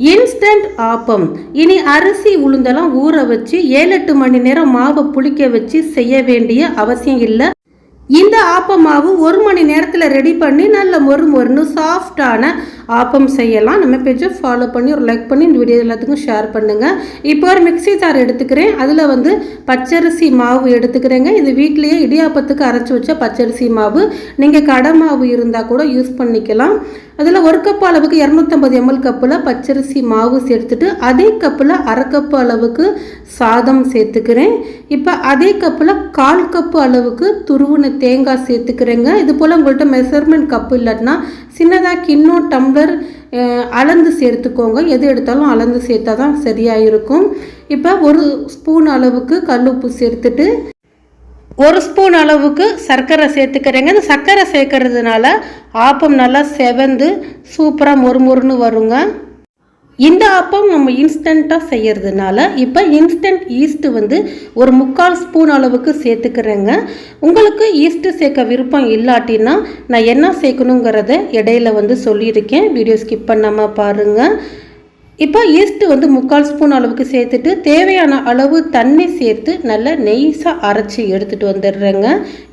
Instant appam. இனி அரிசி உளுந்தெல்லாம் ஊற வச்சு 7-8 மணி நேரம் மாவை புளிக்க வச்சு செய்ய வேண்டிய அவசியம் இல்லை. இந்த ஆப்ப மாவு 1 மணி நேரத்தில் ரெடி பண்ணி நல்ல மொறுன்னு சாஃப்டான ஆப்பம் செய்யலாம். நம்ம பேஜை ஃபாலோ பண்ணி ஒரு லைக் பண்ணி இந்த வீடியோ எல்லாத்துக்கும் ஷேர் பண்ணுங்கள். இப்போ ஒரு மிக்ஸி ஜார் எடுத்துக்கிறேன். அதில் பச்சரிசி மாவு எடுத்துக்கிறேங்க. இது வீட்டிலேயே இடியாப்பத்துக்கு அரைச்சி வச்ச பச்சரிசி மாவு. நீங்கள் கடை மாவு இருந்தால் கூட யூஸ் பண்ணிக்கலாம். அதில் 1 கப் அளவுக்கு 250 ml கப்பில் பச்சரிசி மாவு சேர்த்துட்டு அதே கப்பில் 1/2 கப்பு அளவுக்கு சாதம் சேர்த்துக்கிறேன். இப்போ அதே கப்பில் 1/4 கப்பு அளவுக்கு துருவின தேங்காய் சேர்த்துக்கிறேங்க. இது போல் உங்கள்கிட்ட மெஷர்மெண்ட் கப்பு இல்லாட்டினா சின்னதாக கிண்ணம் டம்ளர் அளந்து சேர்த்துக்கோங்க. எது எடுத்தாலும் அளந்து சேர்த்தா தான் சரியாக இருக்கும். இப்போ 1 ஸ்பூன் அளவுக்கு கல்லுப்பு சேர்த்துட்டு 1 ஸ்பூன் அளவுக்கு சர்க்கரை சேர்த்துக்கிறேங்க. இந்த சர்க்கரை சேர்க்கறதுனால ஆப்பம் நல்லா செவந்து சூப்பராக மொறுன்னு வருங்க. இந்த ஆப்பம் நம்ம இன்ஸ்டண்ட்டாக செய்யறதுனால இப்போ இன்ஸ்டன்ட் ஈஸ்ட்டு 1/4 ஸ்பூன் அளவுக்கு சேர்த்துக்கிறேங்க. உங்களுக்கு ஈஸ்ட்டு சேர்க்க விருப்பம் இல்லாட்டின்னா நான் என்ன சேர்க்கணுங்கிறத இடையில சொல்லியிருக்கேன். வீடியோ ஸ்கிப் பண்ணாமல் பாருங்கள். இப்போ ஈஸ்ட்டு 3/4 ஸ்பூன் அளவுக்கு சேர்த்துட்டு தேவையான அளவு தண்ணி சேர்த்து நல்லா நெய்ஸாக அரைச்சி எடுத்துகிட்டு வந்துடுறேங்க.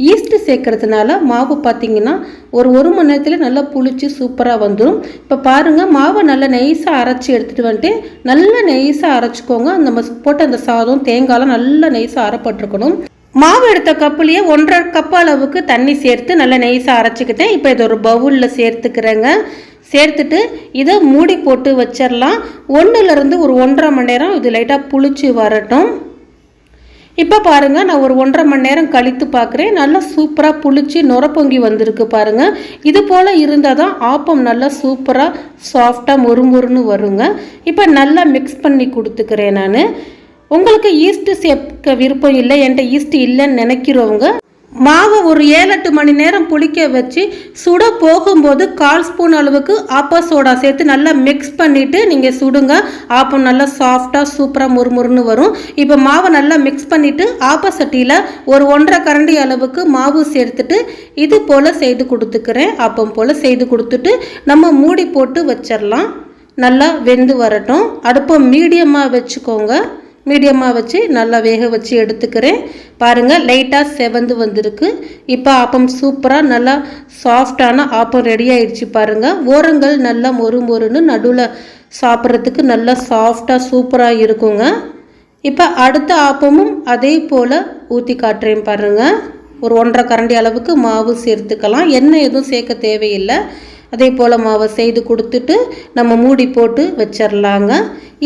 ஈஸ்ட்டு சேர்க்கறதுனால மாவு பார்த்திங்கன்னா ஒரு மணி நேரத்தில் நல்லா புளிச்சு சூப்பராக வந்துடும். இப்போ பாருங்கள், மாவை நல்லா நெய்ஸாக அரைச்சி எடுத்துகிட்டு வந்துட்டு நல்லா நெய்ஸாக அரைச்சிக்கோங்க. நம்ம போட்ட அந்த சாதம் தேங்காயெலாம் நல்லா நெய்ஸாக அரைப்பட்டிருக்கணும். மாவு எடுத்த கப்புலேயே 1/2 கப் அளவுக்கு தண்ணி சேர்த்து நல்லா நெய்ஸாக அரைச்சிக்கிட்டேன். இப்போ இது ஒரு பவுலில் சேர்த்துக்கிறேங்க. சேர்த்துட்டு இதை மூடி போட்டு வச்சிடலாம். 1லேருந்து ஒரு 1.5 மணி நேரம் இது லைட்டாக புளிச்சு வரட்டும். இப்போ பாருங்கள், நான் ஒரு 1.5 மணி நேரம் கழித்து பார்க்குறேன். நல்லா சூப்பராக புளிச்சு நுரப்பொங்கி வந்திருக்கு பாருங்கள். இது போல் இருந்தால் தான் ஆப்பம் நல்லா சூப்பராக சாஃப்டாக மொறுன்னு வருங்க. இப்போ நல்லா மிக்ஸ் பண்ணி கொடுத்துக்கிறேன் நான். உங்களுக்கு ஈஸ்ட்டு சேர்க்க விருப்பம் இல்லை, என்கிட்ட ஈஸ்ட்டு இல்லைன்னு நினைக்கிறவங்க மாவை ஒரு 7-8 மணி நேரம் புளிக்க வச்சு சுட போகும்போது 1/4 ஸ்பூன் அளவுக்கு ஆப்பா சோடா சேர்த்து நல்லா மிக்ஸ் பண்ணிவிட்டு நீங்கள் சுடுங்க. ஆப்பம் நல்லா சாஃப்டாக சூப்பராக மொறுன்னு வரும். இப்போ மாவை நல்லா மிக்ஸ் பண்ணிவிட்டு ஆப்பா சட்டியில் ஒரு 1.5 கரண்டி அளவுக்கு மாவு சேர்த்துட்டு இது போல் செய்து கொடுத்துக்கிறேன். ஆப்பம் போல் செய்து கொடுத்துட்டு நம்ம மூடி போட்டு வச்சிடலாம். நல்லா வெந்து வரட்டும். அடுப்பை மீடியமாக வச்சுக்கோங்க. மீடியமாக வச்சு நல்லா வேக வச்சு எடுத்துக்கிறேன். பாருங்கள், லைட்டாக செவந்து வந்திருக்கு. இப்போ ஆப்பம் சூப்பராக நல்லா சாஃப்டான ஆப்பம் ரெடி ஆயிடுச்சு பாருங்கள். ஓரங்கள் நல்லா மொறுன்னு நடுவில் சாப்பிட்றதுக்கு நல்லா சாஃப்டாக சூப்பராக இருக்குங்க. இப்போ அடுத்த ஆப்பமும் அதே போல் ஊற்றி காட்டுறேன் பாருங்கள். ஒரு 1.5 கரண்டி அளவுக்கு மாவு சேர்த்துக்கலாம். எண்ணெய் எதுவும் சேர்க்க தேவையில்லை. அதே போல் மாவை செய்து கொடுத்துட்டு நம்ம மூடி போட்டு வச்சிடலாங்க.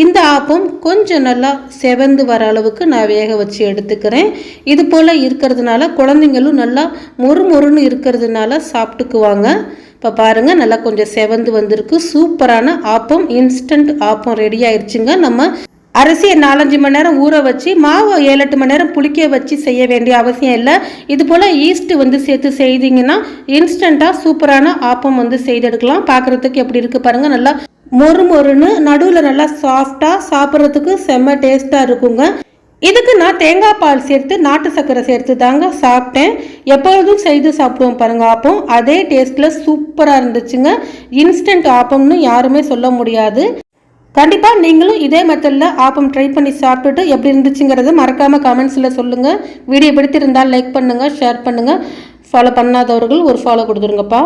இந்த ஆப்பம் கொஞ்சம் நல்லா செவந்து வர அளவுக்கு நான் வேக வச்சு எடுத்துக்கிறேன். இது போல் இருக்கிறதுனால குழந்தைங்களும் நல்லா மொறுன்னு இருக்கிறதுனால சாப்பிட்டுக்குவாங்க. இப்போ பாருங்கள், நல்லா கொஞ்சம் செவந்து வந்திருக்கு. சூப்பரான ஆப்பம், இன்ஸ்டன்ட் ஆப்பம் ரெடி ஆயிடுச்சுங்க. நம்ம அரிசியை 4-5 மணி நேரம் ஊற வச்சு மாவை 7-8 மணி நேரம் புளிக்க வச்சு செய்ய வேண்டிய அவசியம் இல்லை. இது போல் ஈஸ்ட்டு சேர்த்து செய்தீங்கன்னா இன்ஸ்டண்ட்டாக சூப்பரான ஆப்பம் செய்தெடுக்கலாம். பார்க்குறதுக்கு எப்படி இருக்குது பாருங்கள். நல்லா மொறுன்னு நடுவில் நல்லா சாஃப்டாக சாப்பிட்றதுக்கு செம்ம டேஸ்ட்டாக இருக்குங்க. இதுக்கு நான் தேங்காய் பால் சேர்த்து நாட்டு சர்க்கரை சேர்த்து தாங்க சாப்பிட்டேன். எப்பொழுதும் செய்து சாப்பிடுவோம் பாருங்கள் ஆப்பம். அதே டேஸ்ட்டில் சூப்பராக இருந்துச்சுங்க. இன்ஸ்டன்ட் ஆப்பம்னு யாருமே சொல்ல முடியாது. கண்டிப்பாக நீங்களும் இதே மெத்தடில் ஆப்பம் ட்ரை பண்ணி சாப்பிட்டுட்டு எப்படி இருந்துச்சுங்கிறத மறக்காமல் கமெண்ட்ஸில் சொல்லுங்கள். வீடியோ பிடித்திருந்தால் லைக் பண்ணுங்கள், ஷேர் பண்ணுங்கள். ஃபாலோ பண்ணாதவர்கள் ஒரு ஃபாலோ கொடுத்துருங்கப்பா.